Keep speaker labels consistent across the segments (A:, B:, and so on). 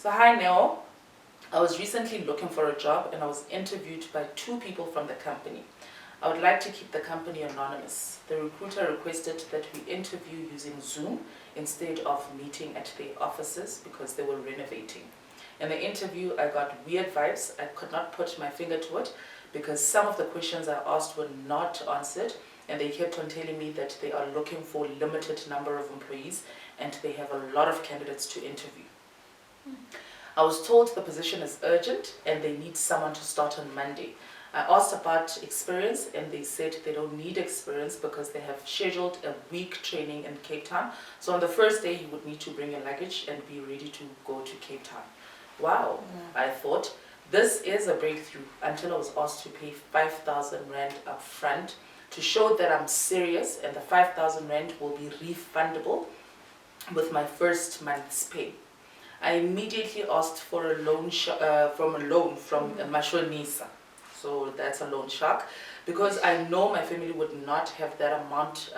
A: So hi Neo, I was recently looking for a job and I was interviewed by 2 people from the company. I would like to keep the company anonymous. The recruiter requested that we interview using Zoom instead of meeting at their offices because they were renovating. In the interview, I got weird vibes. I could not put my finger to it because some of the questions I asked were not answered, and they kept on telling me that they are looking for a limited number of employees and they have a lot of candidates to interview. I was told the position is urgent and they need someone to start on Monday. I asked about experience and they said they don't need experience because they have scheduled a week training in Cape Town. So on the first day you would need to bring your luggage and be ready to go to Cape Town. Wow, I thought this is a breakthrough until I was asked to pay 5,000 Rand up front to show that I'm serious, and the 5,000 Rand will be refundable with my first month's pay. I immediately asked for a loan from Mashonisa. So that's a loan shark, because I know my family would not have that amount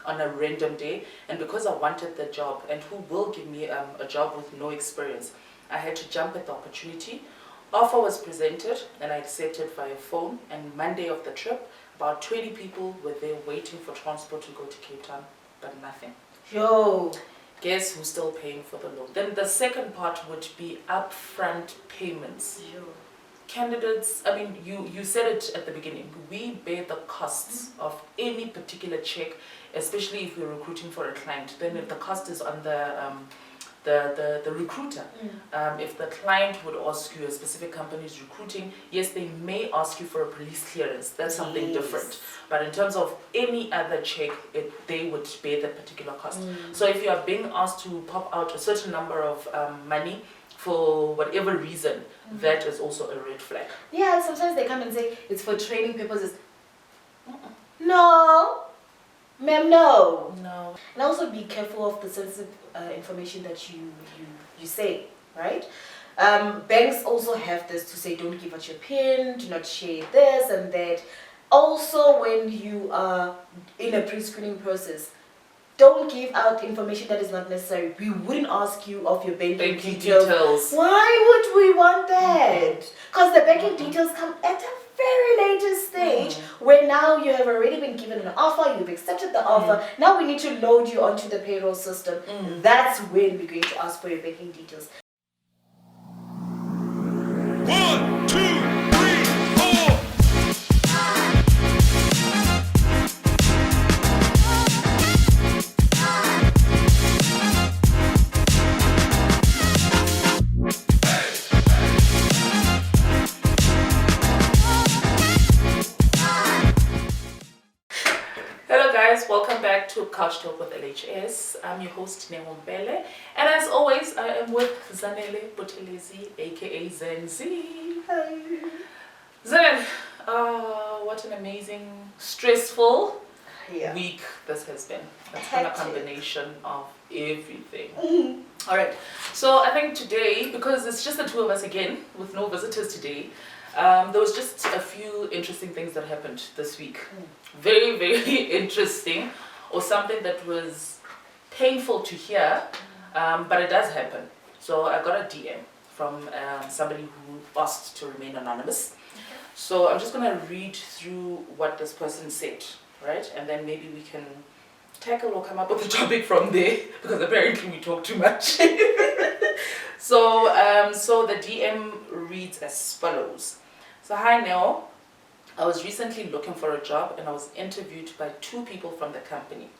A: on a random day, and because I wanted the job, and who will give me a job with no experience, I had to jump at the opportunity. Offer was presented and I accepted via phone, and Monday of the trip, about 20 people were there waiting for transport to go to Cape Town, but nothing.
B: Yo!
A: Guess who's still paying for the loan? Then the second part would be upfront payments.
B: Yo.
A: Candidates, I mean, you said it at the beginning, we bear the costs of any particular check, especially if we're recruiting for a client. Then if the cost is on the recruiter. If the client would ask you, a specific company is recruiting, yes, they may ask you for a police clearance. That's something different. But in terms of any other check, they would bear that particular cost. So if you are being asked to pop out a certain number of money for whatever reason, that is also a red flag.
B: Yeah, sometimes they come and say it's for training purposes. No, ma'am, no.
A: No.
B: And also be careful of the sensitive information that you say, right? Banks also have this to say, don't give out your PIN, do not share this and that. Also, when you are in a pre-screening process, don't give out information that is not necessary. We wouldn't ask you of your banking details. Why would we want that? Because the banking details come at a very later stage where now you have already been given an offer, you've accepted the offer, now we need to load you onto the payroll system. That's when we're going to ask for your banking details.
C: 1, 2, 3, 4.
A: Welcome back to Couch Talk with LHS. I'm your host, Mpele, and as always, I am with Zanele, Buthelezi, aka Zenzi.
B: Hi.
A: Zan, what an amazing, stressful week this has been. It's been a combination of everything. Alright, so I think today, because it's just the two of us again, with no visitors today, there was just a few interesting things that happened this week. Very, very interesting, or something that was painful to hear, but it does happen. So I got a DM from somebody who asked to remain anonymous. So I'm just going to read through what this person said, right? And then maybe we can tackle or come up with a topic from there, because apparently we talk too much. So the DM reads as follows. So hi Neo, I was recently looking for a job and I was interviewed by 2 people from the company.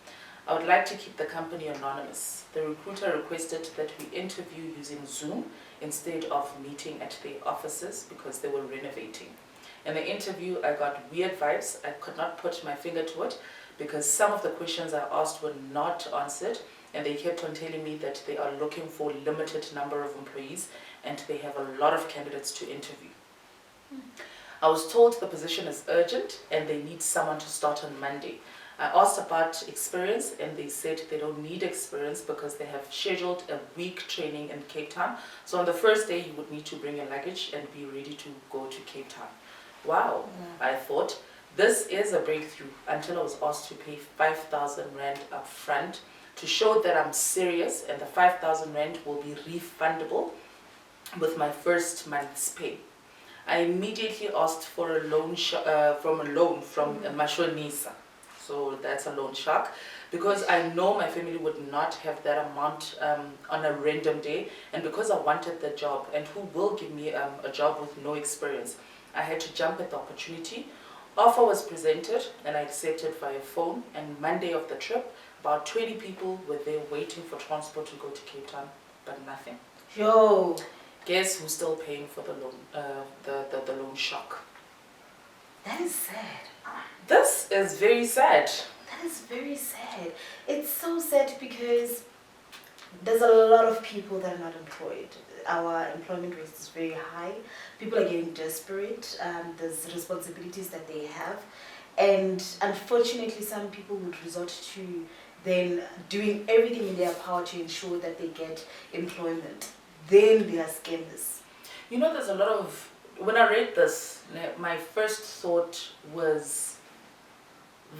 A: I would like to keep the company anonymous. The recruiter requested that we interview using Zoom instead of meeting at their offices because they were renovating. In the interview, I got weird vibes. I could not put my finger to it because some of the questions I asked were not answered, and they kept on telling me that they are looking for a limited number of employees and they have a lot of candidates to interview. I was told the position is urgent and they need someone to start on Monday. I asked about experience and they said they don't need experience because they have scheduled a week training in Cape Town. So on the first day you would need to bring your luggage and be ready to go to Cape Town. Wow, I thought this is a breakthrough until I was asked to pay 5,000 Rand up front to show that I'm serious, and the 5,000 Rand will be refundable with my first month's pay, I immediately asked for a loan from a mashonisa. So that's a loan shark, because I know my family would not have that amount on a random day, and because I wanted the job, and who will give me a job with no experience, I had to jump at the opportunity. Offer was presented and I accepted via phone, and Monday of the trip, about 20 people were there waiting for transport to go to Cape Town, but nothing.
B: Yo!
A: Guess who's still paying for the loan, the loan shark?
B: That is sad.
A: This is very sad.
B: That is very sad. It's so sad because there's a lot of people that are not employed. Our employment rate is very high. People are getting desperate. There's responsibilities that they have. And unfortunately, some people would resort to then doing everything in their power to ensure that they get employment. Then they are scammers.
A: You know, there's a lot of... When I read this, my first thought was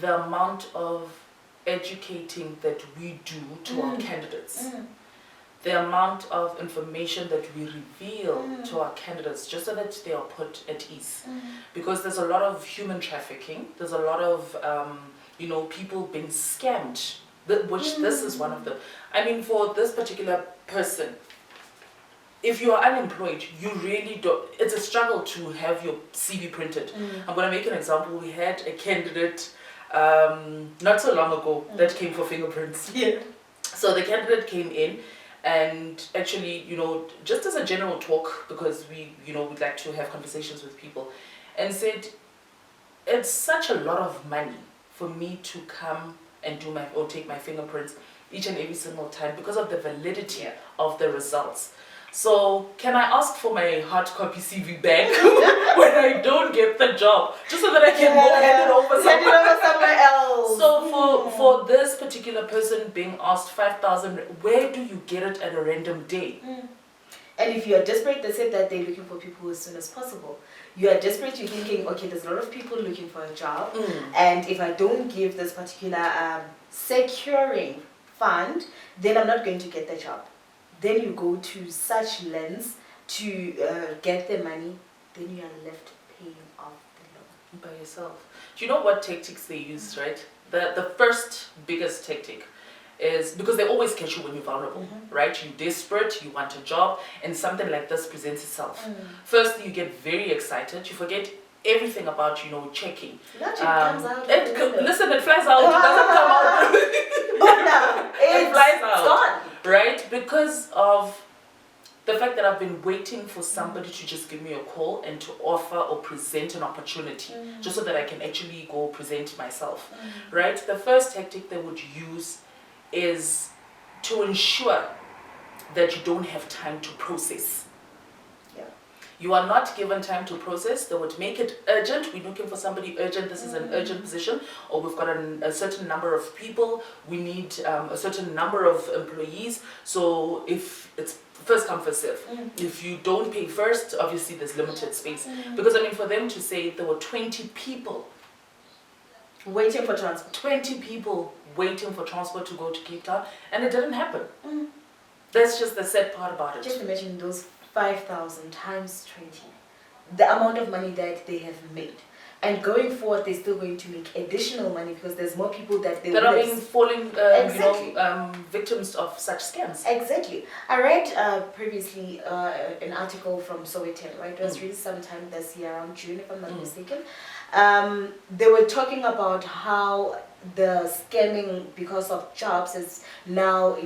A: the amount of educating that we do to our candidates. The amount of information that we reveal to our candidates just so that they are put at ease. Because there's a lot of human trafficking, there's a lot of people being scammed, which this is one of them. I mean, for this particular person, if you are unemployed, you really don't, it's a struggle to have your CV printed. I'm going to make an example. We had a candidate not so long ago that came for fingerprints.
B: Yeah.
A: So the candidate came in, and actually, just as a general talk, because we, we'd like to have conversations with people, and said, it's such a lot of money for me to come and take my fingerprints each and every single time because of the validity of the results. So can I ask for my hard copy CV back when I don't get the job, just so that I can go hand it over
B: somewhere else?
A: So for this particular person being asked 5,000, where do you get it at a random day?
B: And if you are desperate, they said that they're looking for people as soon as possible. You are desperate, you're thinking, okay, there's a lot of people looking for a job, and if I don't give this particular securing fund, then I'm not going to get the job. Then you go to such lengths to get the money, then you are left paying off the loan.
A: By yourself. Do you know what tactics they use, right? The first biggest tactic is, because they always catch you when you're vulnerable, right? You're desperate, you want a job, and something like this presents itself. First, you get very excited, you forget everything about, checking.
B: It comes out.
A: Listen, it flies out, it doesn't come out. It flies out.
B: It's gone.
A: Right? Because of the fact that I've been waiting for somebody to just give me a call and to offer or present an opportunity, just so that I can actually go present myself. Right? The first tactic they would use is to ensure that you don't have time to process. You are not given time to process. They would make it urgent. We're looking for somebody urgent. This is an urgent position, or we've got a certain number of people. We need a certain number of employees. So if it's first come, first serve. If you don't pay first, obviously there's limited space. Because for them to say there were 20 people
B: waiting for transport.
A: 20 people waiting for transport to go to Cape Town, and it didn't happen. That's just the sad part about it.
B: Just imagine those 5,000 times 20, the amount of money that they have made, and going forward they're still going to make additional money because there's more people that are being
A: falling victims of such scams.
B: Exactly. I read previously an article from Sowetan, right? It was released sometime this year around June, if I'm not mistaken. They were talking about how the scamming because of jobs is now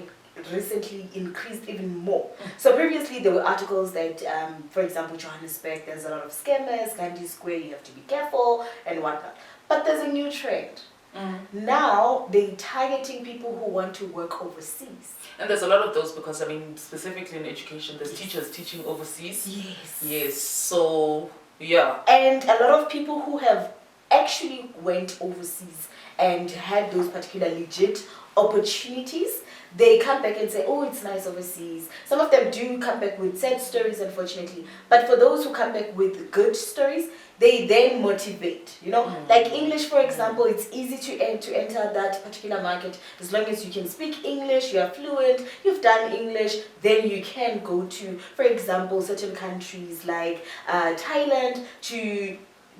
B: recently increased even more. So previously there were articles that, for example, Johannesburg, there's a lot of scammers, Gandhi Square, you have to be careful and whatnot. But there's a new trend. Now they're targeting people who want to work overseas.
A: And there's a lot of those because, specifically in education, there's teachers teaching overseas. Yes. So, yeah.
B: And a lot of people who have actually went overseas and had those particular legit opportunities, they come back and say, oh, it's nice overseas. Some of them do come back with sad stories, unfortunately. But for those who come back with good stories, they then motivate, you know. Like English, for example, it's easy to enter that particular market as long as you can speak English, you are fluent, you've done English, then you can go to, for example, certain countries like Thailand to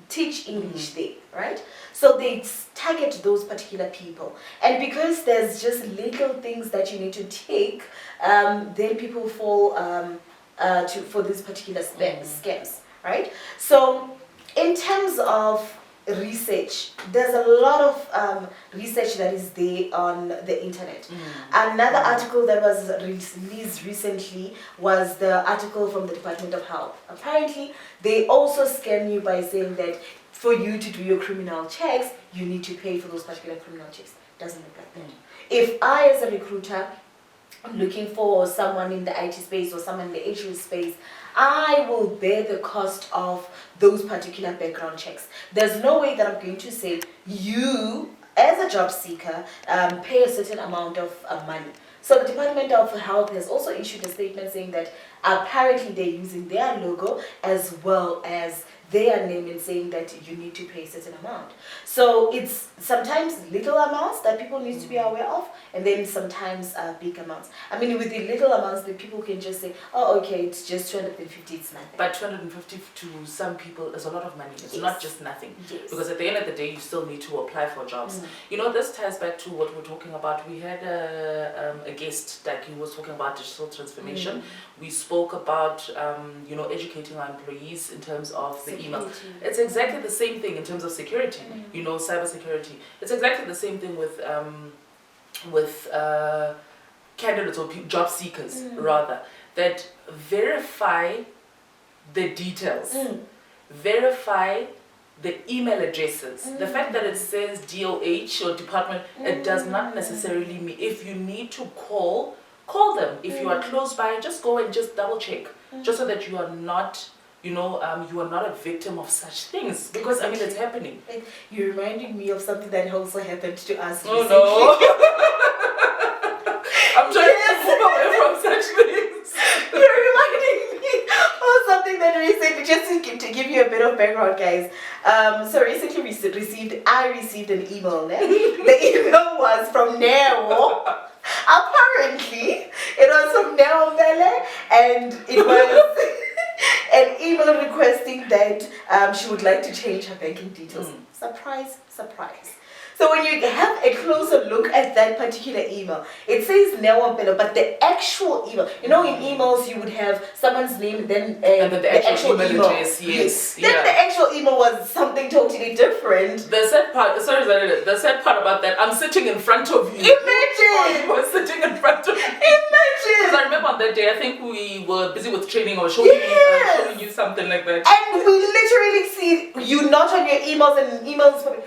B: teach English there, right? So they target those particular people. And because there's just little things that you need to take, then people fall for these particular scams, right? So in terms of research, there's a lot of research that is there on the internet. Another article that was released recently was the article from the Department of Health. Apparently, they also scam you by saying that for you to do your criminal checks, you need to pay for those particular criminal checks. Doesn't look like that. If I, as a recruiter, I'm looking for someone in the IT space or someone in the HR space, I will bear the cost of those particular background checks. There's no way that I'm going to say, you, as a job seeker, pay a certain amount of money. So the Department of Health has also issued a statement saying that apparently they're using their logo as well as their name and saying that you need to pay a certain amount. So it's sometimes little amounts that people need to be aware of, and then sometimes big amounts. I mean, with the little amounts, the people can just say, oh, okay, it's just 250, it's nothing.
A: But 250 to some people is a lot of money. It's not just nothing. Because at the end of the day, you still need to apply for jobs. You know, this ties back to what we're talking about. We had a guest, like he was talking about digital transformation. We spoke about, you know, educating our employees in terms of the email. It's exactly the same thing in terms of security, you know, cyber security. It's exactly the same thing with candidates or job seekers, rather, that verify the details, verify the email addresses. The fact that it says DOH or department, it does not necessarily mean, if you need to call them. If you are close by, just go and just double check, just so that you are not, you know, you are not a victim of such things, because I mean, it's happening.
B: You're reminding me of something that also happened to us
A: recently. No. I'm trying to move away from such things.
B: You're reminding me of something that recently, just to give you a bit of background, guys. So recently I received an email. The email was from Neo. Apparently, it was from Mpele, and it was an email requesting that she would like to change her banking details. Surprise, surprise. So when you have a closer look at that particular email, it says Mpele, but the actual email, you know, in emails you would have someone's name, then
A: and then the actual email address, yes.
B: Then the actual email was something totally different.
A: The sad part, sorry, Zanele, the sad part about that, I'm sitting in front of you.
B: Imagine!
A: You were sitting in front of me.
B: Imagine!
A: Because I remember on that day, I think we were busy with training or showing you something like that.
B: And we literally see you not on your emails,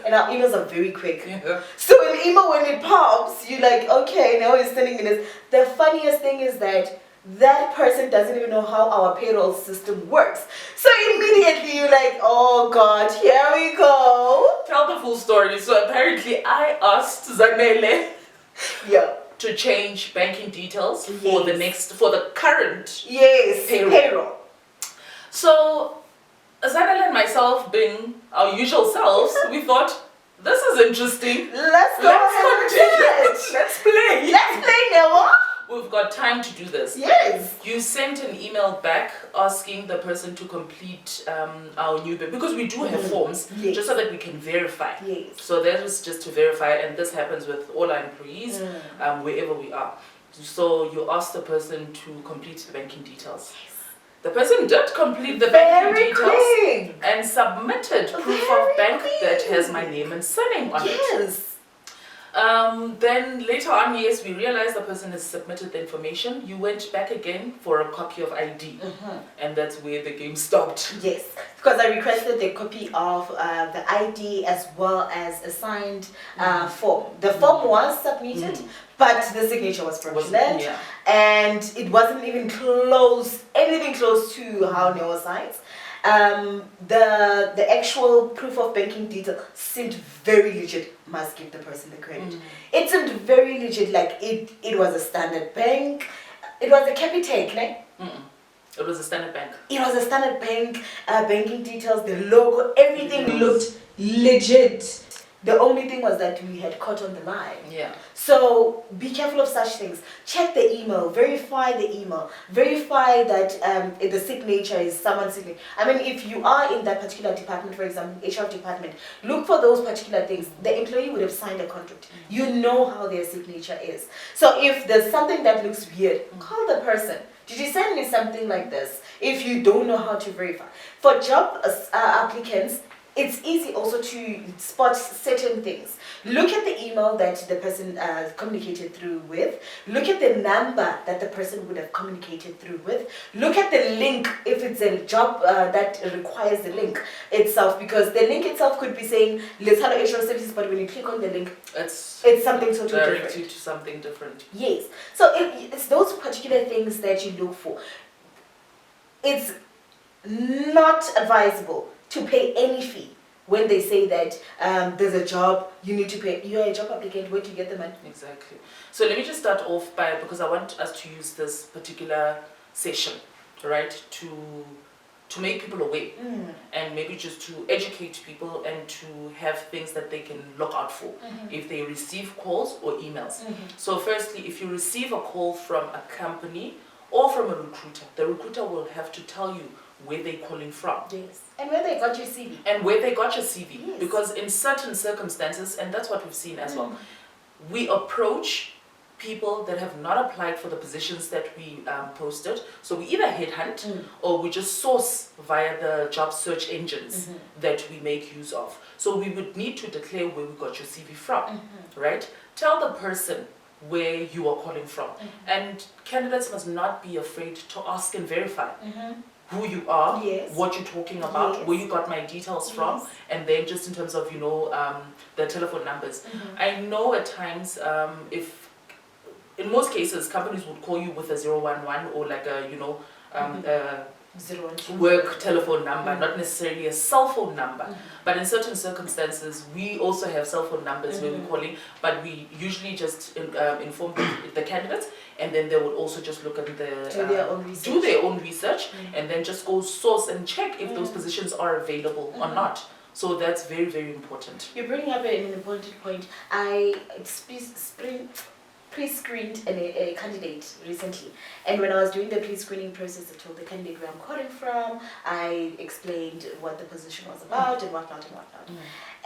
B: and our emails are very quick.
A: Yeah.
B: So an email, when it pops, you're like, okay, now it's sending me this. The funniest thing is that person doesn't even know how our payroll system works. So immediately you're like, oh God, here we go.
A: Tell the full story. So apparently I asked Zanele to change banking details for the current
B: payroll.
A: So Zanele and myself, being our usual selves, we thought, this is interesting.
B: Let's continue.
A: Let's play.
B: Let's play, Noah.
A: We've got time to do this.
B: Yes.
A: You sent an email back asking the person to complete our new because we do have forms, just so that we can verify.
B: Yes.
A: So that was just to verify, and this happens with all our employees, wherever we are. So you ask the person to complete the banking details. Yes. The person did complete the banking details and submitted proof of bank that has my name and surname on it.
B: Yes.
A: Then later on, we realized the person has submitted the information. You went back again for a copy of ID, and that's where the game stopped.
B: Yes, because I requested a copy of the ID as well as a signed form. The form was submitted, but the signature was fraudulent, and it wasn't even anything close to how Neo signs. The actual proof of banking detail seemed very legit. Must give the person the credit. It seemed very legit, like it was a Standard Bank. It was a Capitec, ne?
A: It was a Standard Bank.
B: It was a Standard Bank, banking details, the logo, everything looked legit. The only thing was that we had caught on the line.
A: Yeah.
B: So be careful of such things. Check the email, verify the email, verify that the signature is someone's signature. I mean, if you are in that particular department, for example, HR department, look for those particular things. The employee would have signed a contract. You know how their signature is. So if there's something that looks weird, call the person. Did you send me something like this? If you don't know how to verify. For job applicants, it's easy also to spot certain things. Look at the email that the person communicated through with. Look at the number that the person would have communicated through with. Look at the link if it's a job that requires the link itself, because the link itself could be saying let's hello HR services, but when you click on the link, it's something totally different.
A: Direct you to something different.
B: Yes. So it's those particular things that you look for. It's not advisable to pay any fee when they say that there's a job, you need to pay. You're a job applicant, where do you get the money?
A: Exactly. So let me just start off by, because I want us to use this particular session, right, to make people aware and maybe just to educate people and to have things that they can look out for if they receive calls or emails. So firstly, if you receive a call from a company or from a recruiter, the recruiter will have to tell you where they're calling from.
B: Yes. And where they got your CV.
A: And where they got your CV.
B: Yes.
A: Because in certain circumstances, and that's what we've seen as well, we approach people that have not applied for the positions that we posted. So we either headhunt or we just source via the job search engines that we make use of. So we would need to declare where we got your CV from, right? Tell the person where you are calling from. And candidates must not be afraid to ask and verify who you are, what you're talking about, where you got my details from, and then just in terms of, you know, the telephone numbers. I know at times, in most cases, companies would call you with a 011 or like a, you know, work telephone number, not necessarily a cell phone number. But in certain circumstances, we also have cell phone numbers where we're calling, but we usually just inform the candidates, and then they would also just look at
B: do their own research,
A: and then just go source and check if those positions are available or not. So that's very, very important.
B: You're bringing up an important point. I pre-screened a candidate recently, and when I was doing the pre-screening process, I told the candidate where I'm calling from. I explained what the position was about and whatnot and whatnot.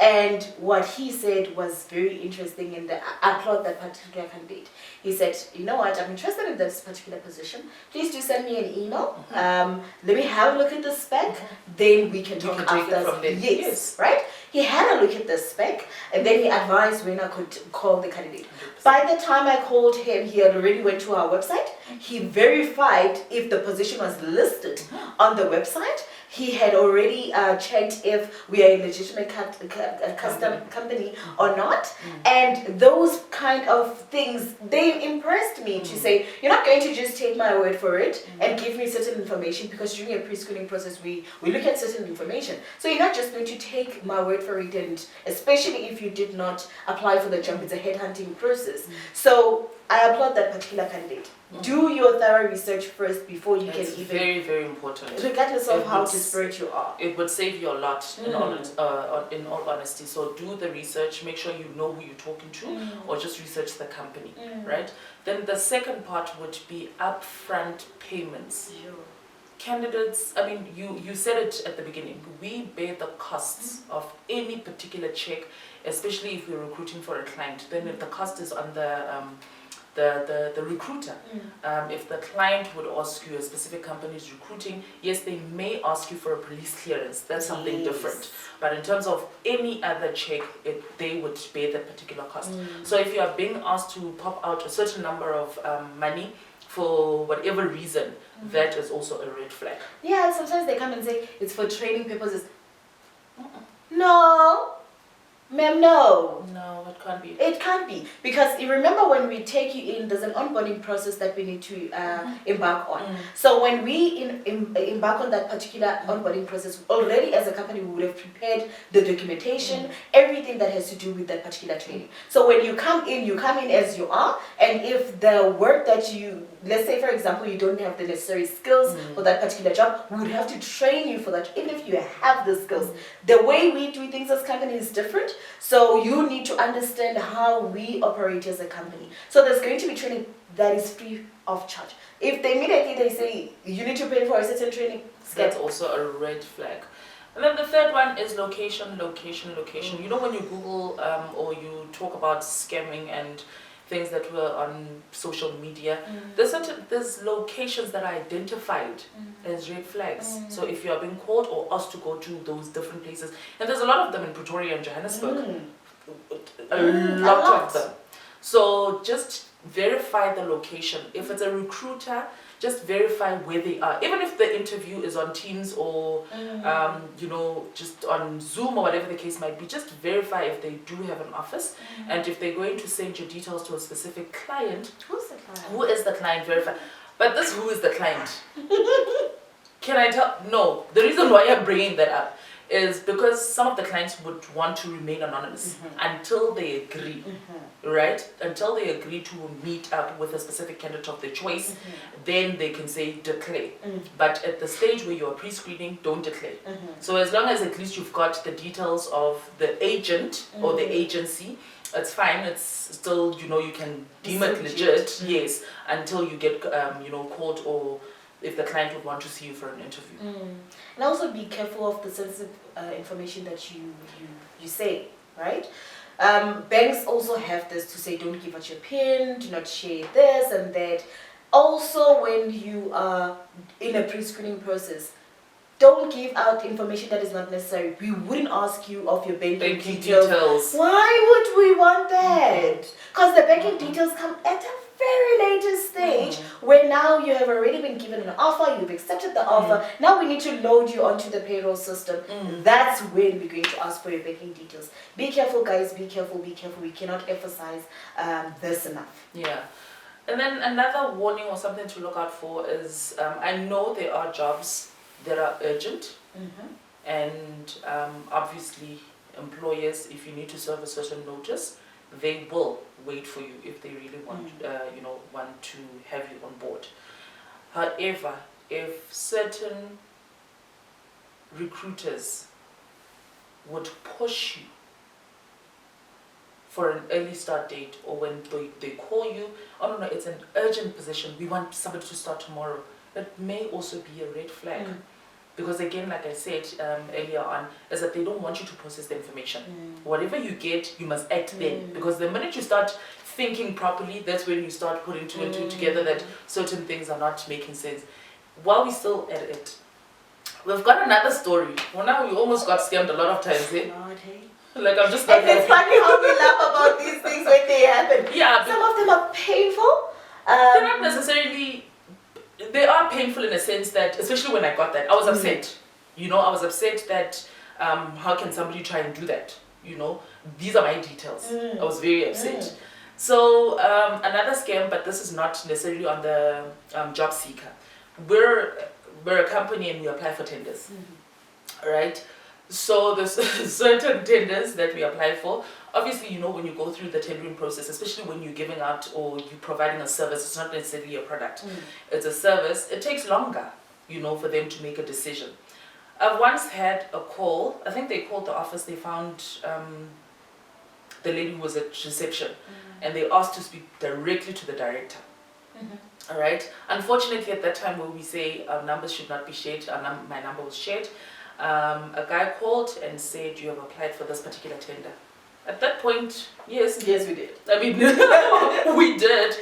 B: And what he said was very interesting, and I applaud that particular candidate. He said, you know what, I'm interested in this particular position. Please do send me an email. Let me have a look at the spec. Then we can talk after.
A: Take it from there.
B: Yes, right? He had a look at the spec, and then he advised when I could call the candidate. 100%. By the time I called him, he had already went to our website. He verified if the position was listed on the website. He had already checked if we are a legitimate custom company or not. And those kind of things, they impressed me to say, you're not going to just take my word for it and give me certain information, because during a pre-screening process, we look at certain information. So you're not just going to take my word for it, and especially if you did not apply for the job, it's a headhunting process. So I applaud that particular candidate. Do your thorough research first before you can even.
A: Very, very important.
B: Regardless of how desperate you are.
A: It would save you a lot, in all honesty. So do the research, make sure you know who you're talking to, or just research the company, right? Then the second part would be upfront payments. Candidates, I mean, you said it at the beginning, we bear the costs of any particular check, especially if we're recruiting for a client. Then if the cost is on the recruiter. If the client would ask you, a specific company is recruiting, yes, they may ask you for a police clearance. That's something different. But in terms of any other check, they would pay that particular cost. So if you are being asked to pop out a certain number of money for whatever reason, that is also a red flag.
B: Yeah, and sometimes they come and say it's for training purposes. No. Ma'am, no.
A: No, it can't be.
B: It can't be. Because you remember when we take you in, there's an onboarding process that we need to embark on. So when we embark on that particular onboarding process, already as a company, we would have prepared the documentation, everything that has to do with that particular training. So when you come in as you are, and if the work that you, let's say for example, you don't have the necessary skills for that particular job, we would have to train you for that, even if you have the skills. The way we do things as company is different. So you need to understand how we operate as a company. So there's going to be training that is free of charge. If they immediately they say you need to pay for a certain training,
A: that's also a red flag. And then the third one is location. You know, when you Google or you talk about scamming and things that were on social media, there's locations that are identified as red flags. So if you are being called or asked to go to those different places, and there's a lot of them in Pretoria and Johannesburg, a lot of them. So just verify the location. If it's a recruiter, just verify where they are. Even if the interview is on Teams or you know, just on Zoom or whatever the case might be, just verify if they do have an office. And if they're going to send your details to a specific client,
B: who's the client?
A: Who is the client? Verify. But this who is the client? Can I tell? No. The reason why I'm bringing that up is because some of the clients would want to remain anonymous until they agree, right? Until they agree to meet up with a specific candidate of their choice, then they can say declare. But at the stage where you're pre-screening, don't declare. So as long as at least you've got the details of the agent or the agency, it's fine. It's still, you know, you can deem it legit, yes, until you get, you know, called or if the client would want to see you for an interview.
B: And also be careful of the sensitive information that you say, right? Banks also have this to say don't give out your PIN, do not share this and that. Also, when you are in a pre-screening process, don't give out information that is not necessary. We wouldn't ask you of your banking details. Why would we want that? Because the banking details come at a very later stage where now you have already been given an offer, you've accepted the offer, now we need to load you onto the payroll system. That's when we're going to ask for your banking details. Be careful, guys, be careful. We cannot emphasize this enough.
A: Yeah. And then another warning or something to look out for is, I know there are jobs that are urgent, and obviously employers, if you need to serve a certain notice, they will wait for you if they really want, you know, want to have you on board. However, if certain recruiters would push you for an early start date, or when they call you, oh no, it's an urgent position, we want somebody to start tomorrow, that may also be a red flag. Because again, like I said earlier on, is that they don't want you to process the information. Whatever you get, you must act then. Because the minute you start thinking properly, that's when you start putting two and two together that certain things are not making sense. While we're still at it, we've got another story. Well, now we almost got scammed a lot of times, eh? Like I'm just like...
B: It's funny how we laugh about these things when they happen.
A: Yeah.
B: Some of them are painful.
A: They're not necessarily... They are painful in a sense that, especially when I got that, I was upset. You know, I was upset that how can somebody try and do that? You know, these are my details. I was very upset. So another scam, but this is not necessarily on the job seeker. We're a company and we apply for tenders, right? So there's certain tenders that we apply for. Obviously, you know, when you go through the tendering process, especially when you're giving out or you're providing a service, it's not necessarily a product. It's a service. It takes longer, you know, for them to make a decision. I've once had a call. I think they called the office. They found the lady who was at reception, and they asked to speak directly to the director. All right. Unfortunately, at that time where we say our numbers should not be shared, my number was shared. A guy called and said, you have applied for this particular tender. At that point, yes we did. I mean, we did.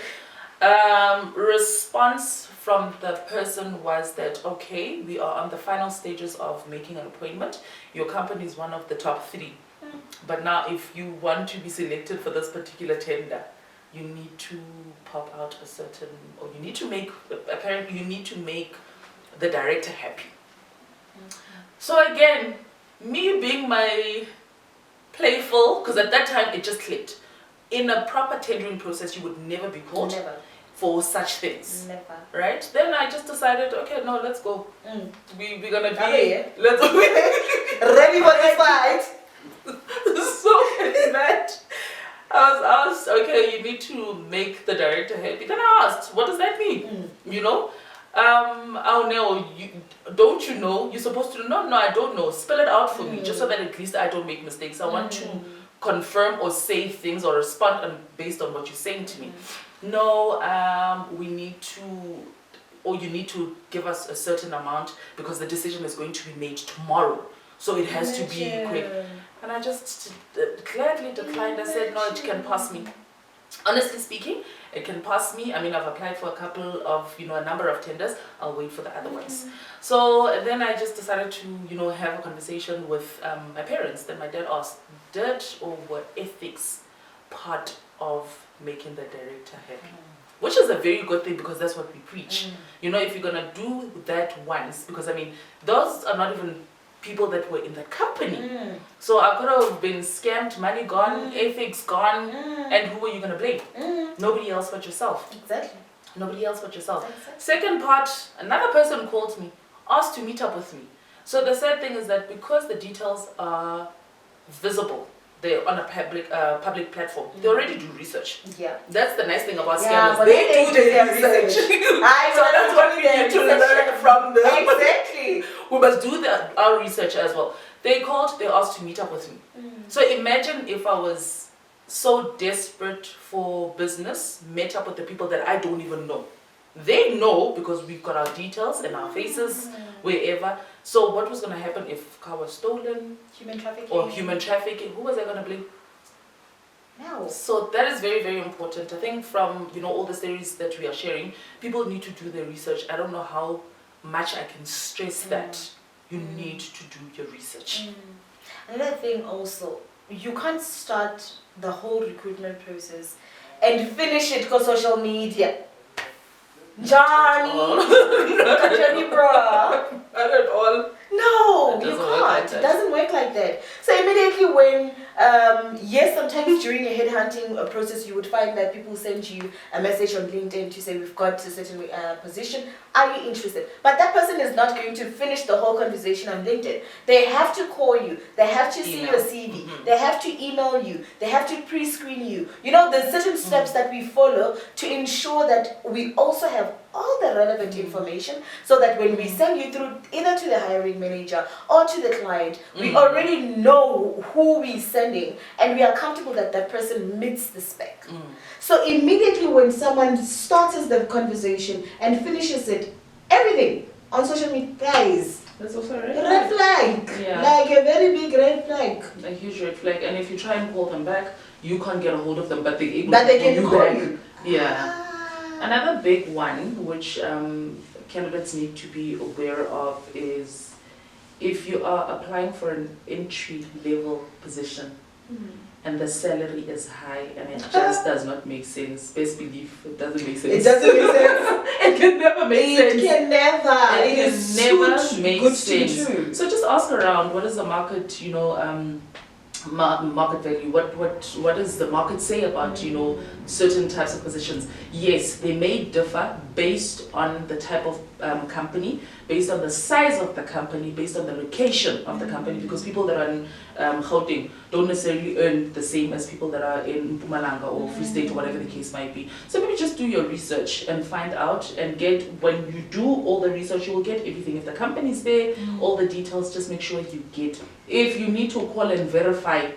A: Response from the person was that, okay, we are on the final stages of making an appointment. Your company is one of the top 3. But now if you want to be selected for this particular tender, you need to pop out a certain, or you need to make, apparently you need to make the director happy. So again, me being my playful, because at that time it just clicked. In a proper tendering process, you would never be caught for such things.
B: Never.
A: Right? Then I just decided, okay, no, let's go. We're gonna be
B: let's ready for the fight.
A: So that I was okay, you need to make the director happy. Then I asked, what does that mean? You know? Oh no, don't you know? You're supposed to know. No, I don't know. Spell it out for me, just so that at least I don't make mistakes. I want to confirm or say things or respond based on what you're saying to me. No, we need to, or you need to give us a certain amount because the decision is going to be made tomorrow. So it has to be quick. And I just gladly declined. I said, no, it can pass me. Honestly speaking, it can pass me. I mean, I've applied for a couple of, a number of tenders. I'll wait for the other ones. So then I just decided to, have a conversation with my parents. Then my dad asked, did or were ethics part of making the director happy? Which is a very good thing because that's what we preach. If you're going to do that once, because I mean, those are not even people that were in the company. So I could have been scammed, money gone, ethics gone, and who are you going to blame? Nobody else but yourself.
B: Exactly.
A: Nobody else but yourself.
B: Exactly.
A: Second part, another person called me, asked to meet up with me. So the sad thing is that because the details are visible, they're on a public platform, they already do research.
B: Yeah.
A: That's the nice thing about
B: Yeah,
A: scammers. They do their research. So that's what we need to learn from them.
B: Exactly.
A: We must do our research as well. They called, they asked to meet up with me. So imagine if I was so desperate for business, met up with the people that I don't even know. They know because we've got our details and our faces wherever. So what was going to happen if car was stolen?
B: Human trafficking.
A: Or human trafficking. Who was I going to blame?
B: No.
A: So that is very, very important. I think from, all the stories that we are sharing, people need to do their research. I don't know how much I can stress that. You need to do your research.
B: Another thing also, you can't start the whole recruitment process and finish it on social media. Johnny, Johnny bro.
A: Not at all.
B: No, you can't. It doesn't work like that. So immediately when, yes, sometimes during a headhunting process, you would find that people send you a message on LinkedIn to say, we've got a certain position. Are you interested? But that person is not going to finish the whole conversation on LinkedIn. They have to call you. They have to see your CV. They have to email you. They have to pre-screen you. There's certain steps that we follow to ensure that we also have all the relevant information so that when we send you through either to the hiring manager or to the client, we already know who we're sending and we are comfortable that that person meets the spec. So immediately when someone starts the conversation and finishes it, everything on social media, guys,
A: that's also a red
B: flag. Like a very big red flag.
A: A huge red flag. And if you try and call them back, you can't get a hold of them, but they're able
B: to
A: call you
B: back.
A: You. Yeah. Another big one which candidates need to be aware of is if you are applying for an entry-level position and the salary is high and it just does not make sense. Best believe it doesn't make sense.
B: It doesn't make sense.
A: It can never make sense.
B: It can never.
A: It can never make sense. So just ask around, what is the market, market value, what does the market say about certain types of positions? Yes, they may differ based on the type of company, based on the size of the company, based on the location of the company, because people that are in Gauteng don't necessarily earn the same as people that are in Mpumalanga or Free State or whatever the case might be. So maybe just do your research and find out and when you do all the research, you will get everything. If the company's there, all the details, just make sure you get. If you need to call and verify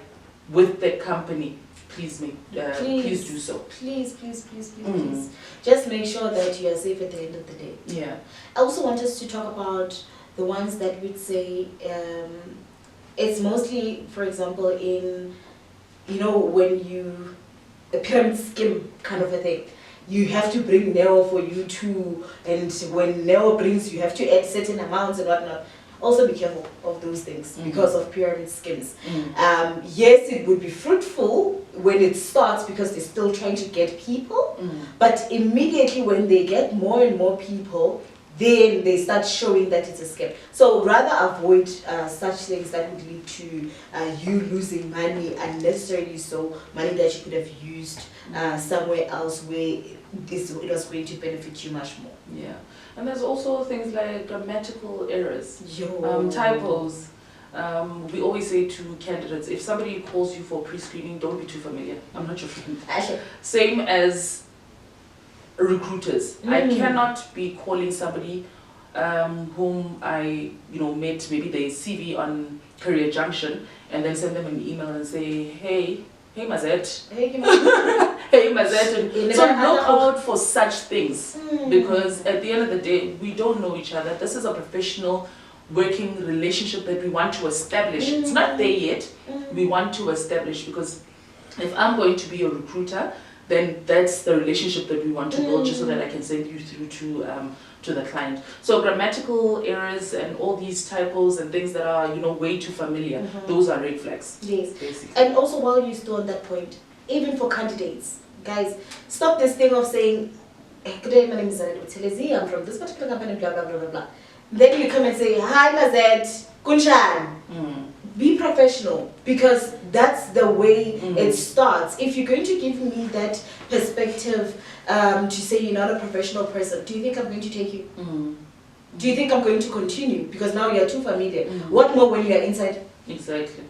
A: with the company, please do so. Please.
B: Just make sure that you are safe at the end of the day.
A: Yeah. I
B: also want us to talk about the ones that we'd say it's mostly, for example, in when you a pyramid scheme kind of a thing. You have to bring Neo for you too, and when Neo brings, you have to add certain amounts and whatnot. Also be careful of those things because of pyramid schemes. Yes, it would be fruitful when it starts because they're still trying to get people, but immediately when they get more and more people, then they start showing that it's a scam. So rather avoid such things that would lead to you losing money unnecessarily, so money that you could have used somewhere else where it was going to benefit you much more.
A: Yeah, and there's also things like grammatical errors,
B: Yo.
A: typos. We always say to candidates, if somebody calls you for pre-screening, don't be too familiar. I'm not your friend. Same as recruiters. I cannot be calling somebody whom I met maybe their CV on Career Junction and then send them an email and say, hey Mazet, hey Mazet. So look out for such things, because at the end of the day, we don't know each other. This is a professional working relationship that we want to establish. It's not there yet. We want to establish, because if I'm going to be a recruiter, then that's the relationship that we want to build, just so that I can send you through to the client. So grammatical errors and all these typos and things that are way too familiar, those are red flags.
B: Yes,
A: basically.
B: And also, while you're still on that point, even for candidates, guys, stop this thing of saying, hey, good day, my name is Zanele Buthelezi, I'm from this particular company, blah blah blah blah blah. Then you come and say, hi Mazet, Kunchan. Be professional, because that's the way it starts. If you're going to give me that perspective to say you're not a professional person, do you think I'm going to take you? Do you think I'm going to continue? Because now you're too familiar. What more when you're inside?
A: Exactly.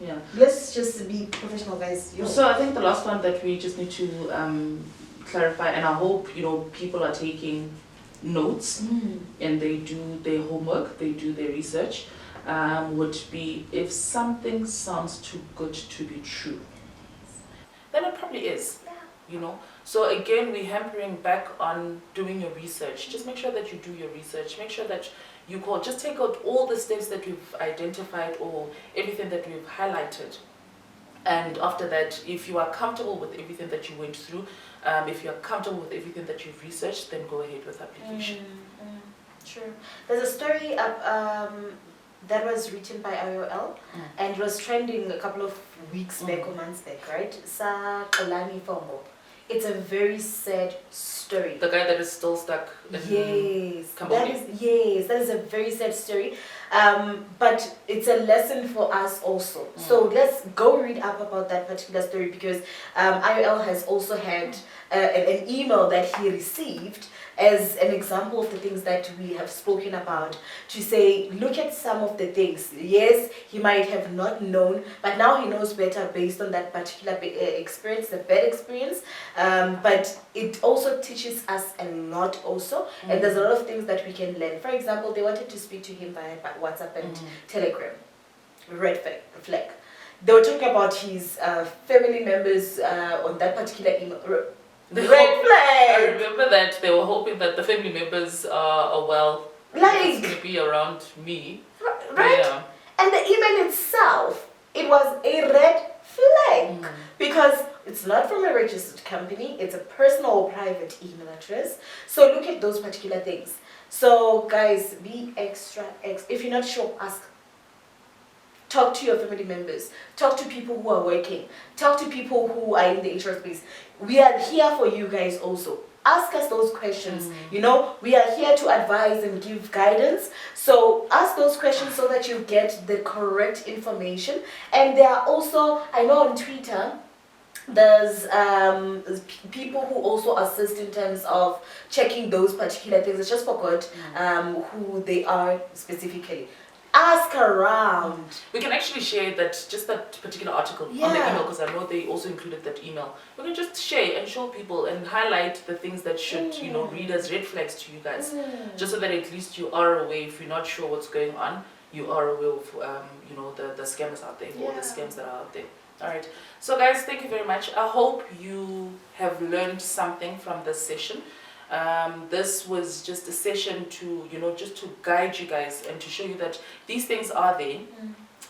A: Yeah.
B: Let's just be professional, guys.
A: So I think the last one that we just need to clarify, and I hope people are taking notes and they do their homework, they do their research, would be, if something sounds too good to be true, then it probably is. So again, we're hampering back on doing your research. Just make sure that you do your research. Make sure that you call. Just take out all the steps that we've identified or everything that we've highlighted. And after that, if you are comfortable with everything that you went through, if you're comfortable with everything that you've researched, then go ahead with application.
B: True. There's a story up that was written by IOL and was trending a couple of weeks back or months back, right? Sa Kalani Fongo. It's a very sad story.
A: The guy that is still stuck in
B: Yes, that is a very sad story. But it's a lesson for us also. So let's go read up about that particular story, because IOL has also had an email that he received as an example of the things that we have spoken about, to say, look at some of the things. Yes, he might have not known, but now he knows better based on that particular experience, the bad experience. But it also teaches us a lot also, and there's a lot of things that we can learn. For example, they wanted to speak to him via WhatsApp and Telegram. Red flag. They were talking about his family members on that particular email. Red flag!
A: I remember that they were hoping that the family members are well.
B: Like,
A: going to be around me.
B: Right?
A: Yeah.
B: And the email itself, it was a red flag. Because it's not from a registered company, it's a personal or private email address. So look at those particular things. So guys, be extra. If you're not sure, ask. Talk to your family members. Talk to people who are working. Talk to people who are in the HR space. We are here for you guys also. Ask us those questions. We are here to advise and give guidance. So ask those questions so that you get the correct information. And there are also, I know on Twitter, there's people who also assist in terms of checking those particular things. I just forgot who they are specifically. Ask around.
A: We can actually share that particular article on the email, because I know they also included that email. We can just share and show people and highlight the things that should, read as red flags to you guys, just so that at least you are aware. If you're not sure what's going on, you are aware of, the scammers out there, or the scams that are out there. All right. So guys, thank you very much. I hope you have learned something from this session. This was just a session to, just to guide you guys and to show you that these things are there.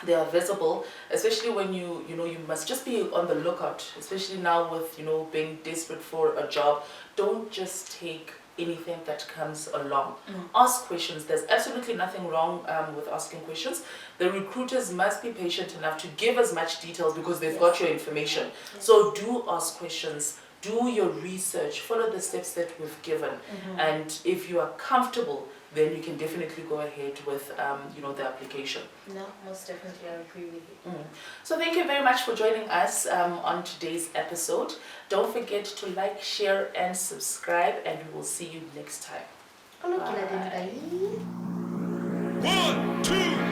A: They are visible, especially when you must just be on the lookout, especially now with, being desperate for a job. Don't just take anything that comes along. Ask questions. There's absolutely nothing wrong with asking questions. The recruiters must be patient enough to give as much details, because they've got your information. So do ask questions. do your research, follow the steps that we've given, and if you are comfortable, then you can definitely go ahead with the application.
B: No, most definitely, I agree with you.
A: So thank you very much for joining us on today's episode. Don't forget to like, share, and subscribe, and we will see you next time.
B: Bye.
C: 1, 2,